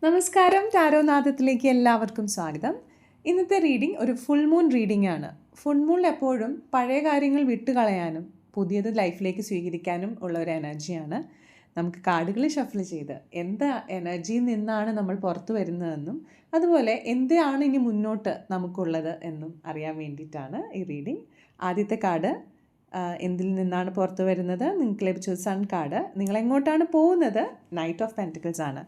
നമസ്കാരം, ടാരോനാഥത്തിലേക്ക് എല്ലാവർക്കും സ്വാഗതം. ഇന്നത്തെ റീഡിംഗ് ഒരു ഫുൾ മൂൺ റീഡിംഗ് ആണ്. ഫുൾ മൂണിൽ എപ്പോഴും പഴയ കാര്യങ്ങൾ വിട്ടുകളയാനും പുതിയത് ലൈഫിലേക്ക് സ്വീകരിക്കാനും ഉള്ള ഒരു എനർജിയാണ്. നമുക്ക് കാർഡുകൾ ഷഫിൾ ചെയ്ത് എന്ത് എനർജിയിൽ നിന്നാണ് നമ്മൾ പുറത്തു വരുന്നതെന്നും അതുപോലെ എന്താണ് ഇനി മുന്നോട്ട് നമുക്കുള്ളത് എന്നും അറിയാൻ വേണ്ടിയിട്ടാണ് ഈ റീഡിംഗ്. ആദ്യത്തെ കാർഡ് എന്തിൽ നിന്നാണ് പുറത്തു വരുന്നത്? നിങ്ങൾക്ക് ലഭിച്ചത് സൺ കാർഡ്. നിങ്ങളെങ്ങോട്ടാണ് പോകുന്നത്? നൈറ്റ് ഓഫ് പെൻറ്റിക്കിൾസ് ആണ്.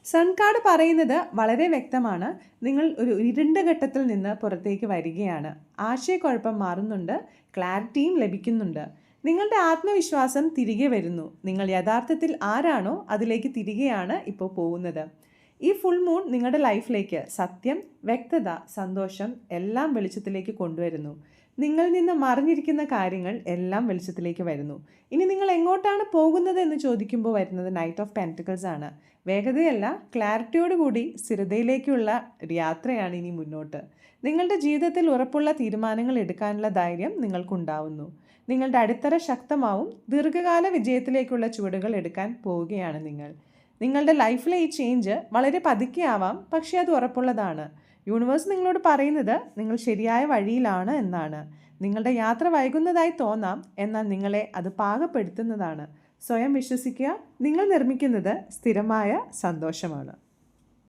സൺ കാർഡ് പറയുന്നത് വളരെ വ്യക്തമാണ്. നിങ്ങൾ ഒരു ഇരുണ്ട ഘട്ടത്തിൽ നിന്ന് പുറത്തേക്ക് വരികയാണ്. ആശയക്കുഴപ്പം മാറുന്നുണ്ട്, ക്ലാരിറ്റിയും ലഭിക്കുന്നുണ്ട്. നിങ്ങളുടെ ആത്മവിശ്വാസം തിരികെ വരുന്നു. നിങ്ങൾ യഥാർത്ഥത്തിൽ ആരാണോ അതിലേക്ക് തിരികെയാണ് ഇപ്പോൾ പോകുന്നത്. ഈ ഫുൾ മൂൺ നിങ്ങളുടെ ലൈഫിലേക്ക് സത്യം, വ്യക്തത, സന്തോഷം എല്ലാം വെളിച്ചത്തിലേക്ക് കൊണ്ടുവരുന്നു. നിങ്ങളിൽ നിന്ന് മറിഞ്ഞിരിക്കുന്ന കാര്യങ്ങൾ എല്ലാം വെളിച്ചത്തിലേക്ക് വരുന്നു. ഇനി നിങ്ങൾ എങ്ങോട്ടാണ് പോകുന്നത് എന്ന് ചോദിക്കുമ്പോൾ വരുന്നത് നൈറ്റ് ഓഫ് പെൻറ്റിക്കിൾസ് ആണ്. വേഗതയല്ല, ക്ലാരിറ്റിയോടുകൂടി സ്ഥിരതയിലേക്കുള്ള ഒരു യാത്രയാണ് ഇനി മുന്നോട്ട്. നിങ്ങളുടെ ജീവിതത്തിൽ ഉറപ്പുള്ള തീരുമാനങ്ങൾ എടുക്കാനുള്ള ധൈര്യം നിങ്ങൾക്കുണ്ടാവുന്നു. നിങ്ങളുടെ അടിത്തറ ശക്തമാവും. ദീർഘകാല വിജയത്തിലേക്കുള്ള ചുവടുകൾ എടുക്കാൻ പോവുകയാണ് നിങ്ങൾ. നിങ്ങളുടെ ലൈഫിലെ ഈ ചേഞ്ച് വളരെ പതുക്കെയാവാം, പക്ഷേ അത് ഉറപ്പുള്ളതാണ്. യൂണിവേഴ്സ് നിങ്ങളോട് പറയുന്നത് നിങ്ങൾ ശരിയായ വഴിയിലാണ് എന്നാണ്. നിങ്ങളുടെ യാത്ര വൈകുന്നതായി തോന്നാം, എന്നാൽ നിങ്ങളെ അത് പാകപ്പെടുത്തുന്നതാണ്. സ്വയം വിശ്വസിക്കുക. നിങ്ങൾ നിർമ്മിക്കുന്നത് സ്ഥിരമായ സന്തോഷമാണ്.